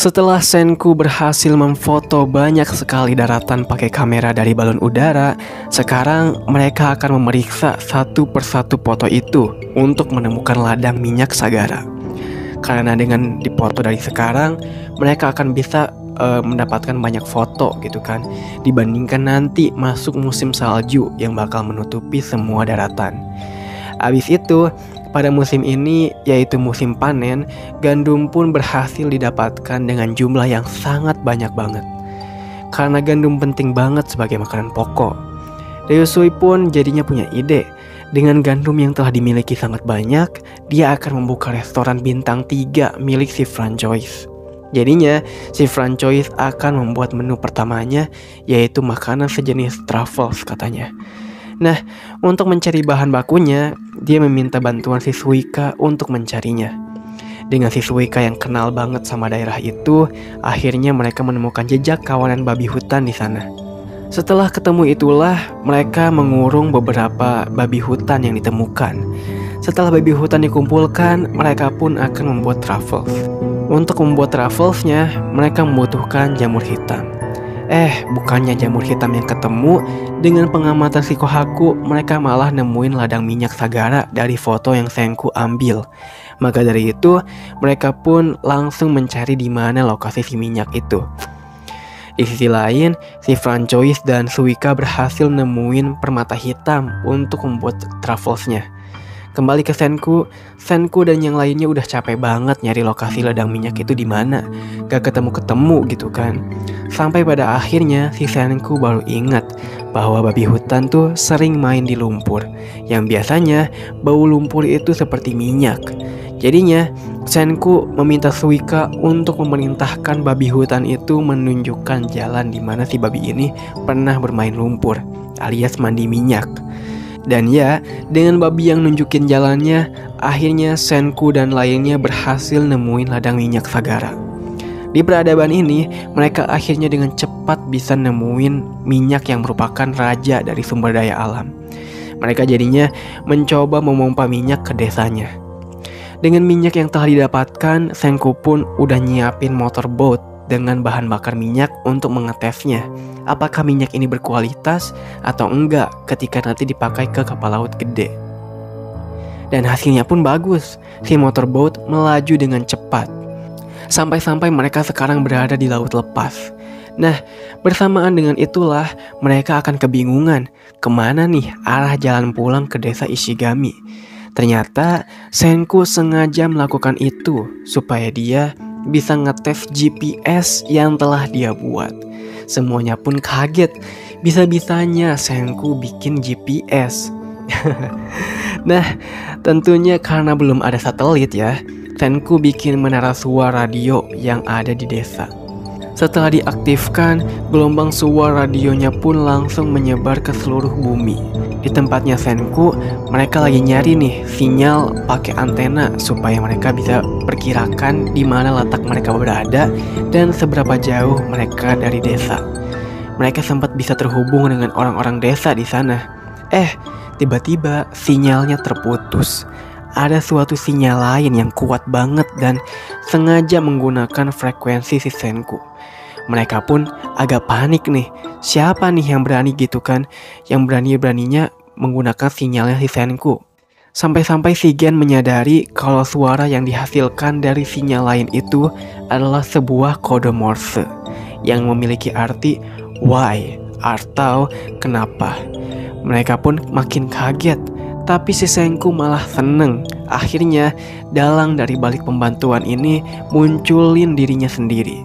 Setelah Senku berhasil memfoto banyak sekali daratan pakai kamera dari balon udara, sekarang mereka akan memeriksa satu persatu foto itu untuk menemukan ladang minyak Sagara. Karena dengan dipoto dari sekarang, mereka akan bisa mendapatkan banyak foto gitu kan, dibandingkan nanti masuk musim salju yang bakal menutupi semua daratan. Abis itu, pada musim ini, yaitu musim panen, gandum pun berhasil didapatkan dengan jumlah yang sangat banyak banget. Karena gandum penting banget sebagai makanan pokok, Ryusui pun jadinya punya ide. Dengan gandum yang telah dimiliki sangat banyak, dia akan membuka restoran bintang 3 milik si Franchois. Jadinya, si Franchois akan membuat menu pertamanya, yaitu makanan sejenis truffles katanya. Nah, untuk mencari bahan bakunya, dia meminta bantuan si Suika untuk mencarinya. Dengan si Suika yang kenal banget sama daerah itu, akhirnya mereka menemukan jejak kawanan babi hutan di sana. Setelah ketemu itulah, mereka mengurung beberapa babi hutan yang ditemukan. Setelah babi hutan dikumpulkan, mereka pun akan membuat truffles. Untuk membuat trufflesnya, mereka membutuhkan jamur hitam. Bukannya jamur hitam yang ketemu, dengan pengamatan si Kohaku, mereka malah nemuin ladang minyak Sagara dari foto yang Senku ambil. Maka dari itu, mereka pun langsung mencari di mana lokasi si minyak itu. Di sisi lain, si Franchois dan Suika berhasil nemuin permata hitam untuk membuat trufflesnya. Kembali ke Senku dan yang lainnya udah capek banget nyari lokasi ladang minyak itu di mana. Gak ketemu-ketemu gitu kan. Sampai pada akhirnya si Senku baru ingat bahwa babi hutan tuh sering main di lumpur, yang biasanya bau lumpur itu seperti minyak. Jadinya Senku meminta Suika untuk memerintahkan babi hutan itu menunjukkan jalan di mana si babi ini pernah bermain lumpur, alias mandi minyak. Dan ya, dengan babi yang nunjukin jalannya, akhirnya Senku dan lainnya berhasil nemuin ladang minyak Sagara. Di peradaban ini, mereka akhirnya dengan cepat bisa nemuin minyak yang merupakan raja dari sumber daya alam. Mereka jadinya mencoba memompa minyak ke desanya. Dengan minyak yang telah didapatkan, Senku pun udah nyiapin motorboat dengan bahan bakar minyak untuk mengetesnya. Apakah minyak ini berkualitas atau enggak ketika nanti dipakai ke kapal laut gede. Dan hasilnya pun bagus. Si motorboat melaju dengan cepat. Sampai-sampai mereka sekarang berada di laut lepas. Nah, bersamaan dengan itulah mereka akan kebingungan kemana nih arah jalan pulang ke desa Ishigami. Ternyata Senku sengaja melakukan itu supaya dia bisa ngetes GPS yang telah dia buat. Semuanya pun kaget, bisa-bisanya Senku bikin GPS. Nah, tentunya karena belum ada satelit ya, Senku bikin menara suara radio yang ada di desa. Setelah diaktifkan, gelombang suara radionya pun langsung menyebar ke seluruh bumi. Di tempatnya Senku, mereka lagi nyari nih sinyal pakai antena supaya mereka bisa perkirakan di mana letak mereka berada dan seberapa jauh mereka dari desa. Mereka sempat bisa terhubung dengan orang-orang desa di sana. Tiba-tiba sinyalnya terputus. Ada suatu sinyal lain yang kuat banget dan sengaja menggunakan frekuensi si Senku. Mereka pun agak panik nih. Siapa nih yang berani gitu kan? Yang berani-beraninya menggunakan sinyalnya si Senku. Sampai-sampai si Gen menyadari kalau suara yang dihasilkan dari sinyal lain itu adalah sebuah kode Morse yang memiliki arti why atau kenapa. Mereka pun makin kaget, tapi si Senku malah seneng. Akhirnya dalang dari balik pembantuan ini munculin dirinya sendiri.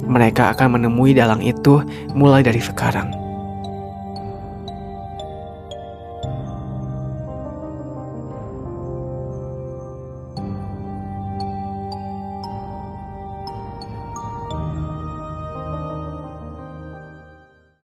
Mereka akan menemui dalang itu mulai dari sekarang.